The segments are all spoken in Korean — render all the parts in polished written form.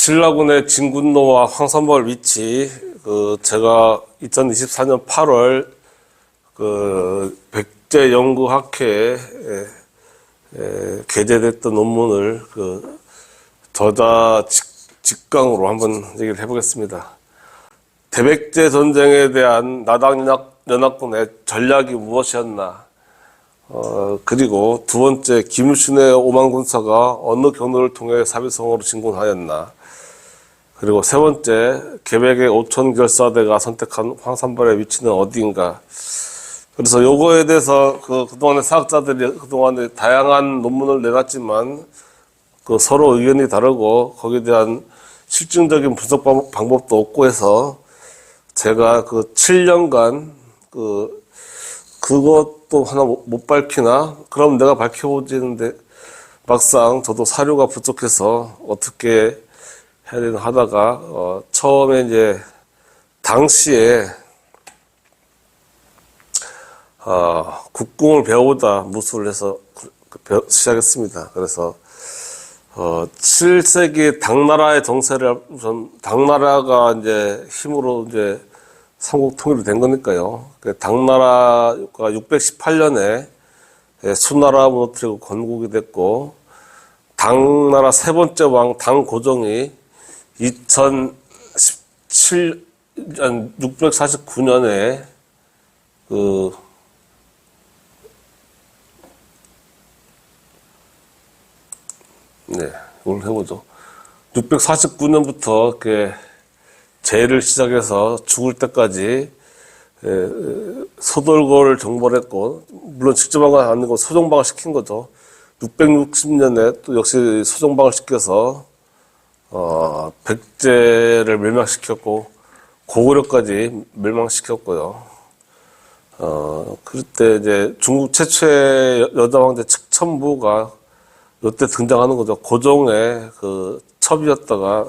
신라군의 진군로와 황산벌 위치, 제가 2024년 8월 백제연구학회에 게재됐던 논문을 저자 직강으로 한번 얘기를 해보겠습니다. 대백제 전쟁에 대한 나당연합군의 전략이 무엇이었나? 그리고 두 번째, 김유신의 5만 군사가 어느 경로를 통해 사비성으로 진군하였나? 그리고 세 번째, 계백의 5천 결사대가 선택한 황산벌의 위치는 어디인가? 그래서 요거에 대해서 그동안의 사학자들이 그동안에 다양한 논문을 내놨지만 서로 의견이 다르고 거기에 대한 실증적인 분석 방법도 없고 해서 제가 7년간 그것도 하나 못 밝히나? 그럼 내가 밝혀보지 했는데 막상 저도 사료가 부족해서 어떻게 해야 되나 하다가 처음에 이제 당시에 국궁을 배우다 무술을 해서 시작했습니다. 그래서 7세기 당나라의 정세를 당나라가 이제 힘으로 이제 삼국 통일이 된 거니까요. 당나라가 618년에 수나라 무너뜨리고 건국이 됐고, 당나라 세 번째 왕 당고종이 649년에 이걸 해보죠. 649년부터 이렇게 제를 시작해서 죽을 때까지 소돌고를 정벌했고, 물론 직접 한 건 아니고 소정방을 시킨 거죠. 660년에 또 역시 소정방을 시켜서 백제를 멸망시켰고 고구려까지 멸망시켰고요. 그때 이제 중국 최초의 여자 왕제 측천부가 이때 등장하는 거죠. 고종의 첩이었다가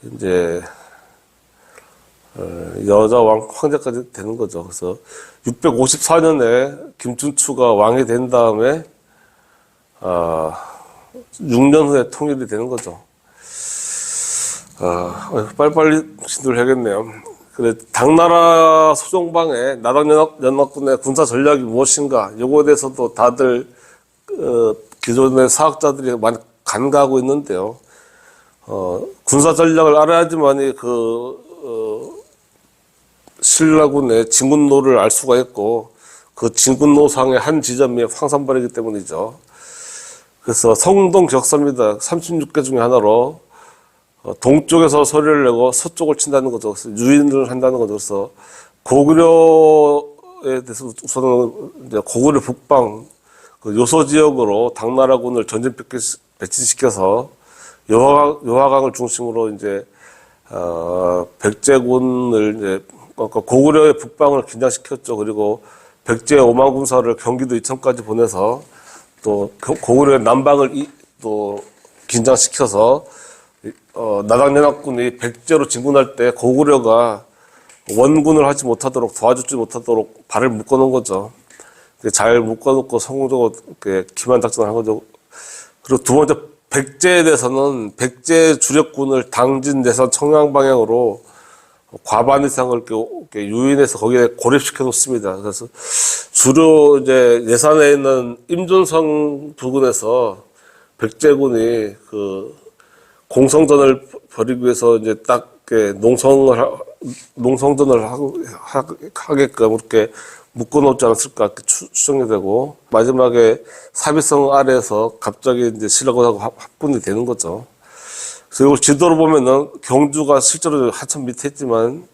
이제 여자 황제까지 되는 거죠. 그래서 654년에 김춘추가 왕이 된 다음에 6년 후에 통일이 되는 거죠. 빨리빨리 진도를 해야겠네요. 그래, 당나라 소정방의 나당연합군의 군사 전략이 무엇인가? 요거에 대해서도 다들 기존의 사학자들이 많이 간과하고 있는데요. 군사 전략을 알아야지만이 신라군의 진군로를 알 수가 있고, 그 진군로상의 한 지점이 황산벌이기 때문이죠. 그래서 성동 격사입니다. 36개 중에 하나로 동쪽에서 소리를 내고 서쪽을 친다는 거죠. 그래서 유인을 한다는 거죠. 그래서 고구려에 대해서 우선은 이제 고구려 북방 요소 지역으로 당나라군을 전진 배치시켜서 여화강을 중심으로 이제 백제군을 이제 고구려의 북방을 긴장시켰죠. 그리고 백제 5만 군사를 경기도 이천까지 보내서 또 고구려의 남방을 또 긴장시켜서 나당연합군이 백제로 진군할 때 고구려가 원군을 하지 못하도록 도와주지 못하도록 발을 묶어놓은 거죠. 잘 묶어놓고 성공적으로 기만작전을 한 거죠. 그리고 두 번째, 백제에 대해서는 백제 주력군을 당진, 내선, 청양 방향으로 과반 이상을 이렇게 유인해서 거기에 고립시켜 놓습니다. 그래서 주로 이제 예산에 있는 임존성 부근에서 백제군이 공성전을 벌이기 위해서 이제 딱 농성전을 하게끔 이렇게 묶어놓지 않았을까 이렇게 추정이 되고, 마지막에 사비성 아래에서 갑자기 이제 신라군하고 합군이 되는 거죠. 그리고 지도를 보면은 경주가 실제로 한참 밑에 있지만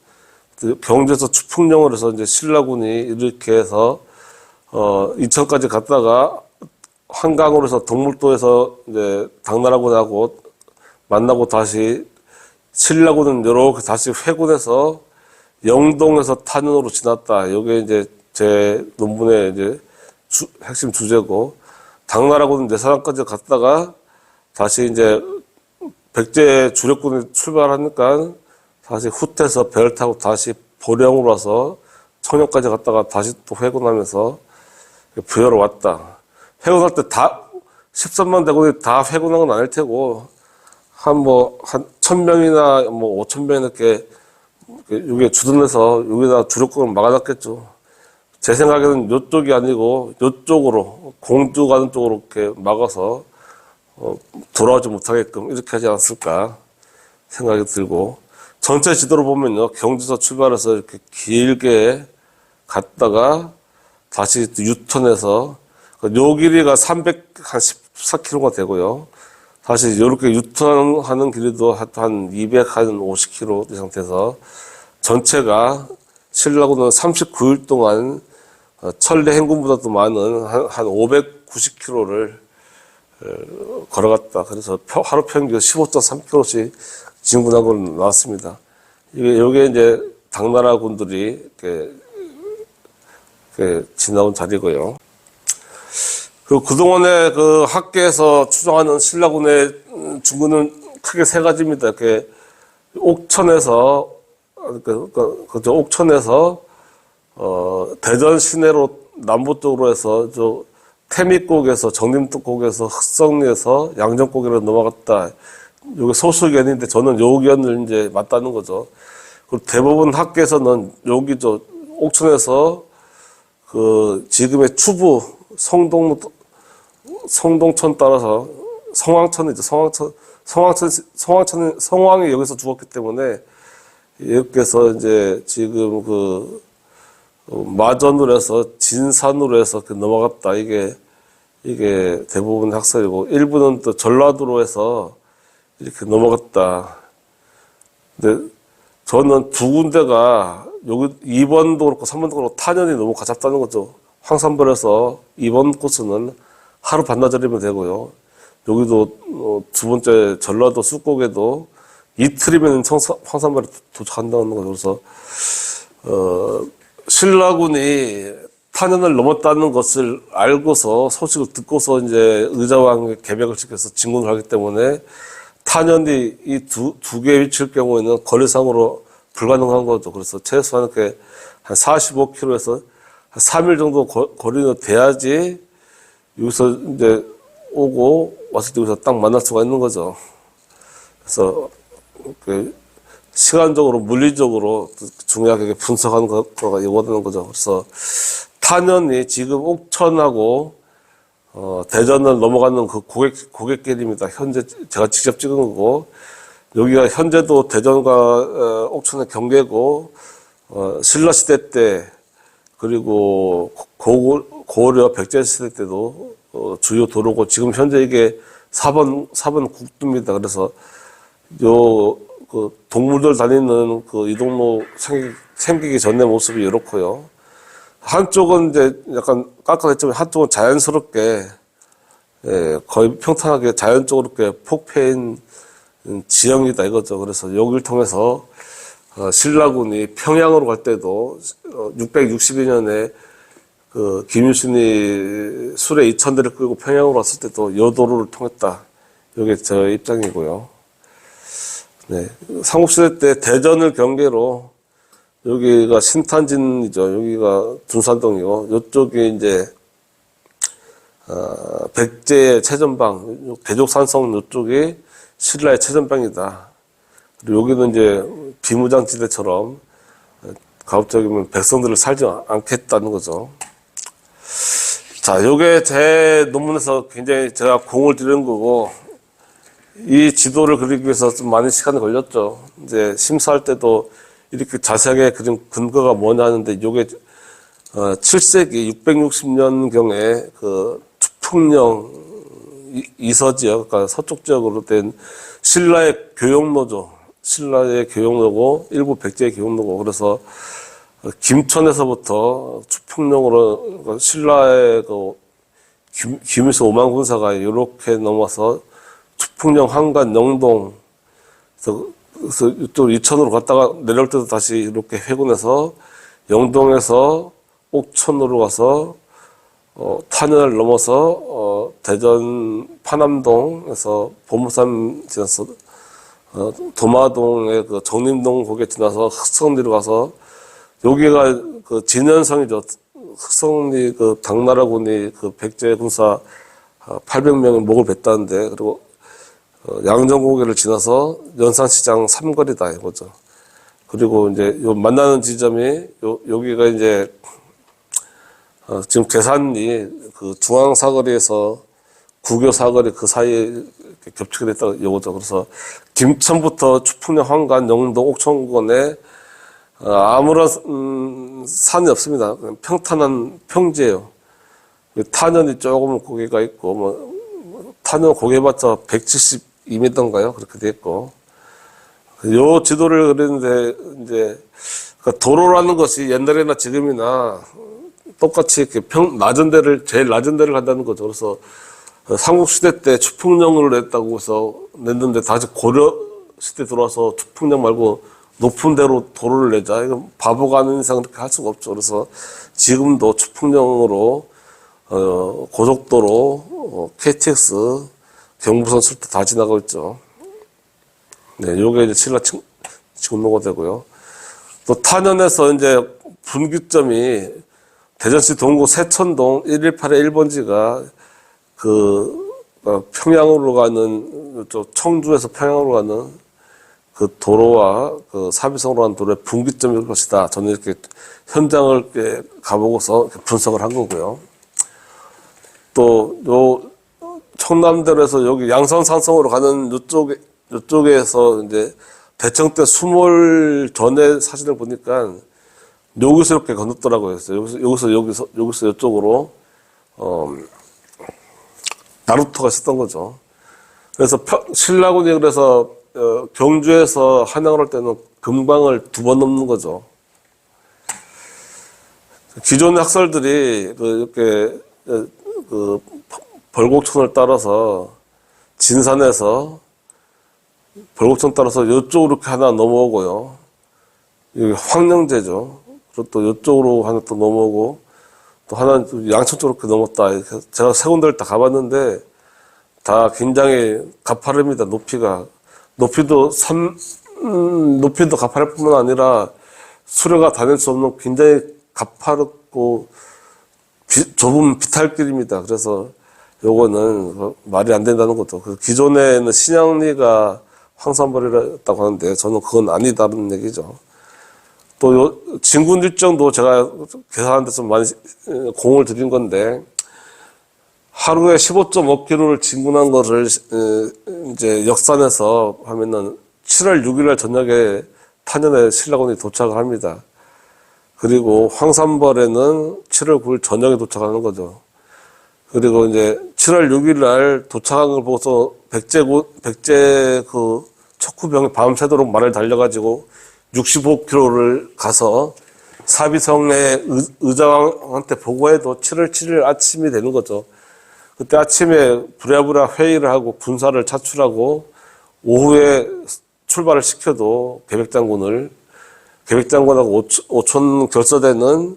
경주에서 추풍령을 해서 이제 신라군이 이렇게 해서 이천까지 갔다가 한강으로 해서 덕물도에서 이제 당나라군하고 만나고 다시 신라군은 이렇게 다시 회군해서 영동에서 탄현으로 지났다. 이게 이제 제 논문의 이제 핵심 주제고, 당나라군은 내사랑까지 갔다가 다시 이제 백제 주력군이 출발하니까 다시 후퇴해서 배를 타고 다시 보령으로 와서 청령까지 갔다가 다시 또 회군하면서 부여로 왔다. 회군할 때 다 13만 대군이 다 회군한 건 아닐 테고 한 1000명이나 뭐 5000명 이렇게 여기에 주둔해서 여기다 주력권을 막아놨겠죠. 제 생각에는 이쪽이 아니고 이쪽으로 공주 가는 쪽으로 이렇게 막아서 돌아오지 못하게끔 이렇게 하지 않았을까 생각이 들고, 전체 지도를 보면요, 경주에서 출발해서 이렇게 길게 갔다가 다시 유턴해서 요 길이가 314km가 되고요. 다시 이렇게 유턴하는 길이도 한 250km 이상 돼서 전체가 신라군은 39일 동안 천리 행군보다도 많은 한 590km를 걸어갔다. 그래서 하루 평균 15.3km씩 진군하고 나왔습니다. 이게 이제 당나라 군들이 이렇게 지나온 자리고요. 그리고 그동안에 그 학계에서 추정하는 신라군의 중군은 크게 세 가지입니다. 이렇게 옥천에서, 옥천에서, 대전 시내로 남부 쪽으로 해서, 태미곡에서, 정림독곡에서, 흑성리에서, 양정곡으로 넘어갔다. 요게 소수 의견인데 저는 요 의견을 이제 맞다는 거죠. 그리고 대부분 학계에서는 여기 옥천에서 지금의 추부, 성동천 따라서 성황천이죠. 성황이 여기서 죽었기 때문에 이렇게 해서 이제 지금 마전으로 해서 진산으로 해서 넘어갔다. 이게 대부분 학설이고, 일부는 또 전라도로 해서 이렇게 넘어갔다. 근데 저는 두 군데가 여기 2번도 그렇고 3번도 그렇고 탄현이 너무 가깝다는 거죠. 황산벌에서 2번 코스는 하루 반나절이면 되고요. 여기도 두 번째 전라도 쑥곡에도 이틀이면 황산벌에 도착한다는 거죠. 그래서 신라군이 탄현을 넘었다는 것을 알고서, 소식을 듣고서 이제 의자왕의 계백을 지켜서 진군을 하기 때문에 탄현이 이 두 개의 위치일 경우에는 거리상으로 불가능한 거죠. 그래서 최소한 이렇게 한 45km에서 한 3일 정도 거리는 돼야지 여기서 이제 오고 왔을 때 여기서 딱 만날 수가 있는 거죠. 그래서 시간적으로, 물리적으로 중요하게 분석하는 거가 요구되는 거죠. 그래서 탄현이 지금 옥천하고 대전을 넘어가는 그 고갯길입니다. 현재 제가 직접 찍은 거고, 여기가 현재도 대전과 옥천의 경계고, 신라시대 때, 그리고 고려 백제시대 때도 주요 도로고, 지금 현재 이게 4번 국도입니다. 그래서 동물들 다니는 이동로 생기기 전의 모습이 이렇고요. 한쪽은 이제 약간 깎아냈지만 한쪽은 자연스럽게, 거의 평탄하게 자연적으로 이렇게 폭패인 지형이다 이거죠. 그래서 여기를 통해서 신라군이 평양으로 갈 때도 662년에 김유신이 수레 2000대를 끌고 평양으로 왔을 때도 요 도로를 통했다. 이게 저 입장이고요. 네, 삼국시대 때 대전을 경계로 여기가 신탄진이죠. 여기가 둔산동이고, 이쪽이 이제, 백제의 최전방, 대족산성 이쪽이 신라의 최전방이다. 그리고 여기는 이제 비무장지대처럼 가급적이면 백성들을 살지 않겠다는 거죠. 자, 요게 제 논문에서 굉장히 제가 공을 들인 거고, 이 지도를 그리기 위해서 좀 많은 시간이 걸렸죠. 이제 심사할 때도 이렇게 자세하게 그린 근거가 뭐냐 하는데, 요게 7세기 660년경에 투풍령 이서지역, 그러니까 서쪽 지역으로 된 신라의 교역로죠. 신라의 교역로고 일부 백제의 교역로고, 그래서 김천에서부터 투풍령으로 신라의 김유신 5만 군사가 이렇게 넘어서 투풍령, 한간, 영동, 그래서 이쪽 이천으로 갔다가 내려올 때도 다시 이렇게 회군해서 영동에서 옥천으로 가서 탄현을 넘어서 대전 파남동에서 보무산 지나서 도마동의 정림동 거기에 지나서 흑성리로 가서, 여기가 진현성이죠. 흑성리 당나라군이 백제 군사 800명의 목을 뱉다는데, 그리고 양정고개를 지나서 연산시장 삼거리다 이거죠. 그리고 이제 요 만나는 지점이 여기가 이제 지금 계산이 그 중앙사거리에서 구교사거리 그 사이에 이렇게 겹치게 됐다 이거죠. 그래서 김천부터 추풍령, 황간, 영동, 옥천군에 아무런 산이 없습니다. 그냥 평탄한 평지예요. 탄현이 조금 고개가 있고 뭐 탄현 고개봤자 172m인가요? 그렇게 돼 있고 요 지도를 그렸는데 이제 그 도로라는 것이 옛날이나 지금이나 똑같이 이렇게 낮은 데를 제일 낮은 데를 간다는 거죠. 그래서 삼국시대 때 추풍령을 냈다고 해서 냈는데 다시 고려 시대 들어와서 추풍령 말고 높은 데로 도로를 내자. 이건 바보가 아닌 이상 그렇게 할 수가 없죠. 그래서 지금도 추풍령으로 고속도로, KTX, 경부선 수도 다 지나가고 있죠. 네, 요게 이제 신라 직노가 되고요. 또 탄현에서 이제 분기점이 대전시 동구 세천동 118의 1번지가 평양으로 가는, 청주에서 평양으로 가는 그 도로와 그 사비성으로 가는 도로의 분기점일 것이다. 저는 이렇게 현장을 이렇게 가보고서 이렇게 분석을 한 거고요. 또, 청남대로에서 여기 양산 산성으로 가는 이쪽에서 이제 대청 때 수몰 전에 사진을 보니까 여기서 이렇게 건넜더라고요. 여기서 이쪽으로, 나루터가 있었던 거죠. 그래서 신라군이 그래서, 경주에서 한양을 할 때는 금방을 2번 넘는 거죠. 기존 학설들이 이렇게, 벌곡천을 따라서 진산에서 벌곡천 따라서 이쪽으로 이렇게 하나 넘어오고요. 여기 황령제죠. 그리고 또 이쪽으로 하나 또 넘어오고 또 하나 양천 쪽으로 이렇게 넘었다. 제가 세 군데를 다 가봤는데 다 굉장히 가파릅니다. 높이도 가파를 뿐만 아니라 수레가 다닐 수 없는 굉장히 가파르고 좁은 비탈길입니다. 그래서 요거는 말이 안 된다는 것도. 기존에는 신양리가 황산벌이라고 하는데 저는 그건 아니다는 얘기죠. 또 진군 일정도 제가 계산하는 데서 많이 공을 들인 건데 하루에 15.5km를 진군한 거를 이제 역산해서 하면은 7월 6일 저녁에 탄현에 신라군이 도착을 합니다. 그리고 황산벌에는 7월 9일 저녁에 도착하는 거죠. 그리고 이제 7월 6일 날 도착한 걸 보고서 백제 그 척후병이 밤새도록 말을 달려가지고 65km를 가서 사비성의 의장한테 보고해도 7월 7일 아침이 되는 거죠. 그때 아침에 부랴부랴 회의를 하고 군사를 차출하고 오후에 출발을 시켜도 계백장군하고 오촌 결사대는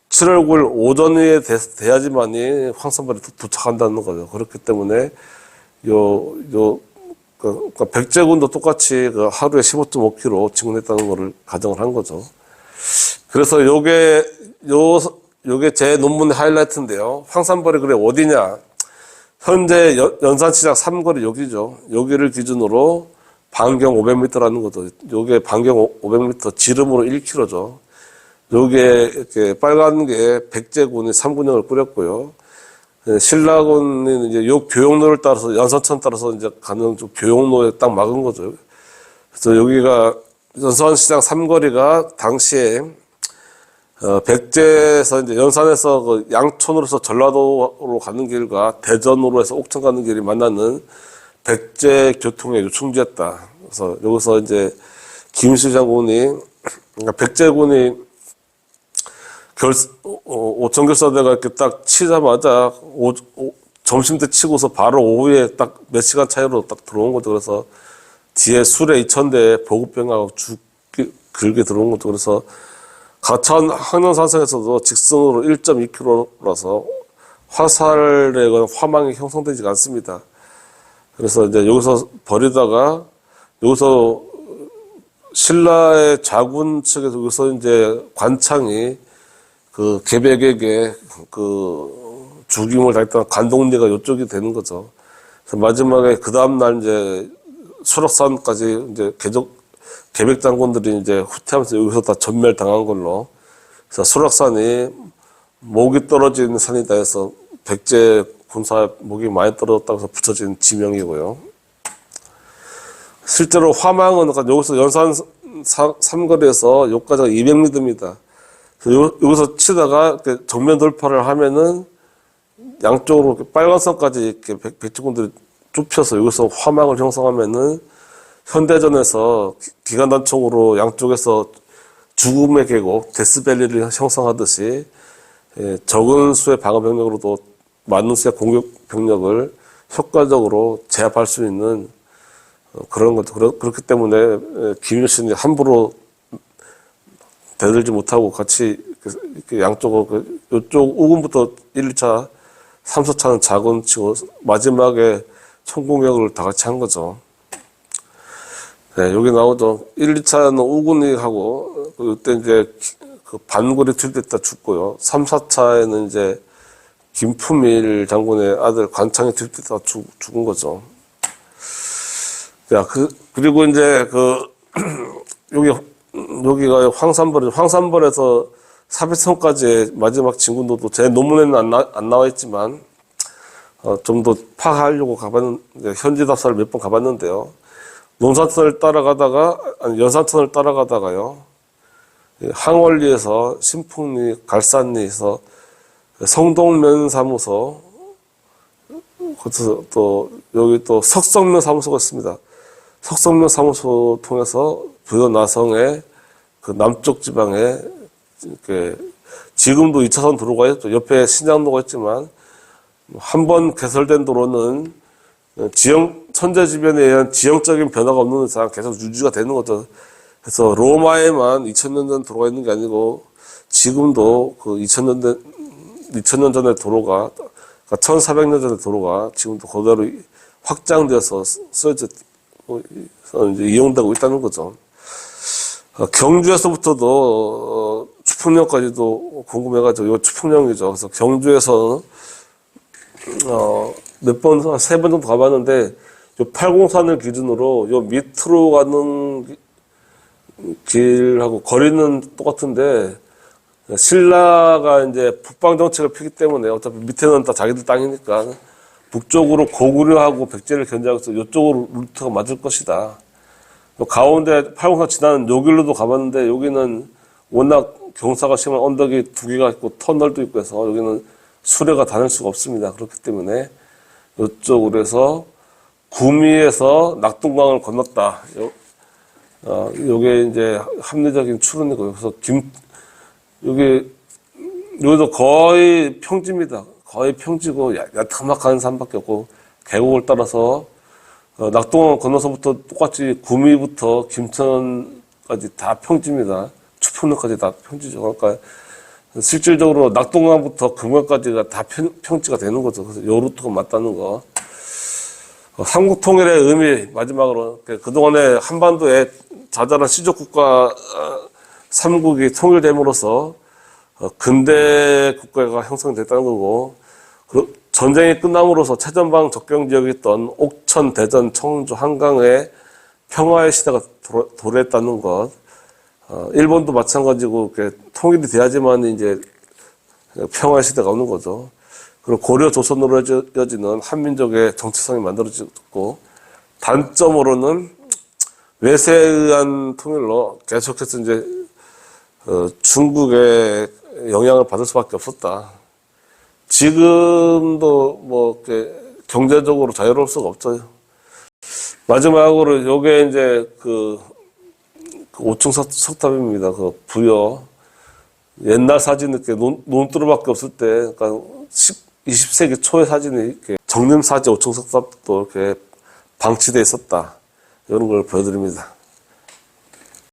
7월 9일 오전에 돼야지만이 황산벌에 도착한다는 거죠. 그렇기 때문에 그러니까 백제군도 똑같이 하루에 15.5km 진군했다는 거를 가정을 한 거죠. 그래서 요게 제 논문의 하이라이트인데요. 황산벌이 그래 어디냐? 현재 연산시장 삼거리 여기죠. 여기를 기준으로 반경 500m라는 거죠. 요게 반경 500m, 지름으로 1km죠. 요게 이렇게 빨간 게 백제군이 3군영을 꾸렸고요. 신라군은 이제 요 교역로를 따라서 연산천 따라서 이제 가는 좀 교역로에 딱 막은 거죠. 그래서 여기가 연산시장 삼거리가 당시에 백제에서 이제 연산에서 그 양촌으로서 전라도로 가는 길과 대전으로 해서 옥천 가는 길이 만나는 백제 교통의 요충지였다. 그래서 여기서 이제 김일수 장군이, 그러니까 백제군이 오천결사대가 이렇게 딱 치자마자 점심 때 치고서 바로 오후에 딱 몇 시간 차이로 딱 들어온 거죠. 그래서 뒤에 수레 2,000대 보급병하고 쭉 길게 들어온 거죠. 그래서 가천 항령산성에서도 직선으로 1.2km라서 화살에 화망이 형성되지 않습니다. 그래서 이제 여기서 버리다가 여기서 신라의 자군 측에서 여기서 이제 관창이 그 계백에게 그 죽임을 당했던 관동리가 이쪽이 되는 거죠. 그래서 마지막에 그 다음날 이제 수락산까지 이제 계백 장군들이 이제 후퇴하면서 여기서 다 전멸당한 걸로. 그래서 수락산이 목이 떨어진 산이다 해서 백제 군사 목이 많이 떨어졌다고 해서 붙여진 지명이고요. 실제로 화망은 여기서 연산 삼거리에서 여기까지가 200m입니다. 여기서 치다가 정면 돌파를 하면은 양쪽으로 빨간 선까지 이렇게 백제군들이 좁혀서 여기서 화망을 형성하면은 현대전에서 기관단총으로 양쪽에서 죽음의 계곡, 데스밸리를 형성하듯이 적은 수의 방어 병력으로도 많은 수의 공격 병력을 효과적으로 제압할 수 있는 그런 거죠. 그렇기 때문에 김일신이 함부로 대들지 못하고 같이 이렇게 양쪽으로 이쪽 우군부터 1, 2차, 3, 4차는 자군 치고 마지막에 총공격을 다 같이 한 거죠. 네, 여기 나오죠. 1, 2차는 우군이 하고 그때 이제 그 반골이 투입됐다 죽고요. 3, 4차에는 이제 김품일 장군의 아들 관창이 투입됐다 죽은 거죠. 야, 그리고 이제 여기가 황산벌에서 사백성까지의 마지막 진군도도 제 논문에는 안 나와 있지만, 좀 더 파악하려고 가봤는데, 현지 답사를 몇 번 가봤는데요. 논산선을 따라가다가, 연산선을 따라가다가요, 항원리에서 신풍리, 갈산리에서 성동면 사무소, 또, 여기 또 석성면 사무소가 있습니다. 석성면 사무소 통해서 부여 나성의 그 남쪽 지방에, 이렇게, 지금도 2차선 도로가 있죠. 옆에 신장로가 있지만, 한 번 개설된 도로는 천재지변에 의한 지형적인 변화가 없는 이상 계속 유지가 되는 거죠. 그래서 로마에만 2000년 전 도로가 있는 게 아니고, 지금도 그 2000년 전의 도로가, 1400년 전의 도로가 지금도 그대로 확장돼서 이제 이용되고 있다는 거죠. 경주에서부터도 추풍령까지도 궁금해가지고 이 추풍령이죠. 그래서 경주에서 몇 번, 한 3번 정도 가봤는데 요 803을 기준으로 요 밑으로 가는 길하고 거리는 똑같은데 신라가 이제 북방 정책을 피기 때문에 어차피 밑에는 다 자기들 땅이니까 북쪽으로 고구려하고 백제를 견제하고 있어 이쪽으로 루트가 맞을 것이다. 가운데 803 지나는 요 길로도 가봤는데 여기는 워낙 경사가 심한 언덕이 2개가 있고 터널도 있고 해서 여기는 수레가 다닐 수가 없습니다. 그렇기 때문에 이쪽으로 해서 구미에서 낙동강을 건넜다. 요게 이제 합리적인 추론이고요. 그래서 여기도 거의 평지입니다. 거의 평지고 야타막한 산밖에 없고 계곡을 따라서 낙동강 건너서부터 똑같이 구미부터 김천까지 다 평지입니다. 추풍로까지 다 평지죠. 그러니까 실질적으로 낙동강부터 금강까지가 다 평지가 되는 거죠. 그래서 요 루트가 맞다는 거. 한국통일의 의미 마지막으로 그동안에 한반도에 자잘한 시족국가 3국이 통일됨으로써 근대 국가가 형성됐다는 거고 전쟁이 끝남으로써 최전방 적경지역이었던 옥천, 대전, 청주, 한강의 평화의 시대가 도래했다는 것. 일본도 마찬가지고 통일이 돼야지만 이제 평화의 시대가 오는 거죠. 그리고 고려 조선으로 이어지는 한민족의 정체성이 만들어졌고 단점으로는 외세에 의한 통일로 계속해서 이제 중국의 영향을 받을 수밖에 없었다. 지금도 뭐 경제적으로 자유로울 수가 없어요. 마지막으로 요게 이제 그 5층 석탑입니다. 그 부여. 옛날 사진 이렇게 논두루밖에 없을 때, 그러니까 20세기 초의 사진이 이렇게 정림사지 5층 석탑도 이렇게 방치되어 있었다. 이런 걸 보여드립니다.